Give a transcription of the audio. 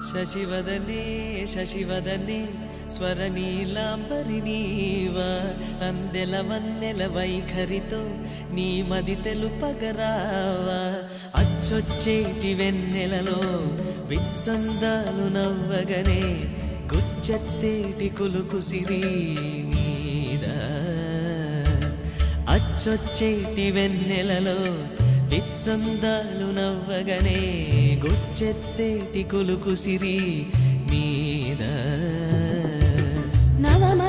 శశివదనే శశివదనే స్వరనీలాంబరి నీవా సందెల వన్నెల వైఖరితో నీ మది తెలుపగరావా అచ్చొచ్చేటి వెన్నెలలో విత్సందాలు నవ్వగనే గుచ్చెత్తేటి కులుకు సిరి నీదా అచ్చొచ్చేటి వెన్నెలలో విత్సందాలు నవ్వగనే గుచ్చెత్తేటి కులుకు సిరి నీదా నవమ